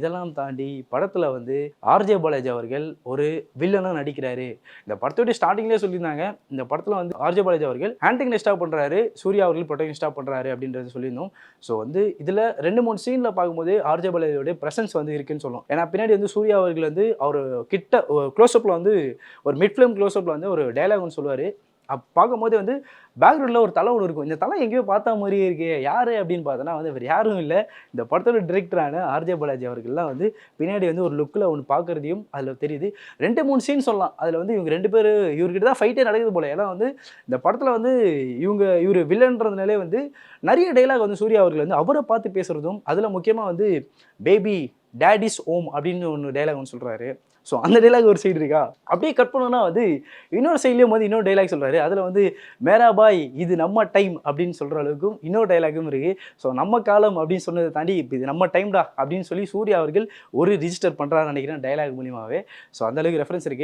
இதெல்லாம் தாண்டி படத்துல வந்து ஆர்ஜே பாலாஜி அவர்கள் ஒரு வில்லனா நடிக்கிறாரு. இந்த படத்தோட ஸ்டார்டிங்லேயே சொல்லியிருந்தாங்க. இந்த படத்துல வந்து ஆர்ஜே பாலாஜி அவர்கள் ஆன்டகனிஸ்டா பண்றாரு. சூர்யா அவர்கள் புரோட்டகனிஸ்டா பண்றாரு அப்படின்றத சொல்லியிருந்தோம். ஸோ வந்து இதுல 2, 3 சீன்ல பார்க்கும்போது ஆர்ஜே பாலாஜியோட பிரசன்ஸ் வந்து இருக்குன்னு சொல்லலாம். ஏன்னா பின்னாடி வந்து சூர்யா அவர்கள் வந்து அவர் கிட்ட க்ளோஸ்அப்ல வந்து ஒரு மிட் ஃபிலிம் க்ளோஸ்அப்ல வந்து ஒரு டயலாக் ஒன்று சொல்லுவாரு. பார்க்கும்போது வந்து பேக்ரவுண்ட்ல ஒரு தலை ஒன்று இருக்கும். இந்த தலை எங்கேயோ பார்த்த மாதிரியே இருக்கே, யாரு அப்படின்னு பார்த்தோன்னா வந்து வேறு யாரும் இல்லை, இந்த படத்தோட டிரெக்டரான ஆர்ஜே பாலாஜி அவர்கள்லாம் வந்து பின்னாடி வந்து ஒரு லுக்கில் ஒன்று பார்க்குறதையும் அதில் தெரியுது. 2, 3 சீன் சொல்லலாம். அதில் வந்து இவங்க 2 பேர் இவர்கிட்ட தான் ஃபைட்டே நடக்குது போல. ஏன்னா வந்து இந்த படத்தில் வந்து இவர் வில்லன்றதுனாலே வந்து நிறைய டைலாக் வந்து சூர்யா அவர்கள் வந்து அவரை பார்த்து பேசுகிறதும், அதில் முக்கியமாக வந்து பேபி டேட் இஸ் ஹோம் அப்படின்னு ஒன்று டைலாக் ஒன்று சொல்கிறாரு. ஸோ அந்த டைலாக் ஒரு சைடு இருக்கா, அப்படியே கட் பண்ணோன்னா வந்து இன்னொரு சைட்லேயும் வந்து இன்னொரு டைலாக் சொல்கிறாரு. அதில் வந்து மேரா பாய் இது நம்ம டைம் அப்படின்னு சொல்கிற அளவுக்கும் இன்னொரு டைலாகும் இருக்குது. ஸோ நம்ம காலம் அப்படின்னு சொன்னதை தாண்டி இப்போ இது நம்ம டைம்டா அப்படின்னு சொல்லி சூர்யா அவர்கள் ஒரு ரிஜிஸ்டர் பண்ணுறாருன்னு நினைக்கிறேன் டைலாக் மூலியமாகவே. ஸோ அந்தளவுக்கு ரெஃபரன்ஸ் இருக்குது.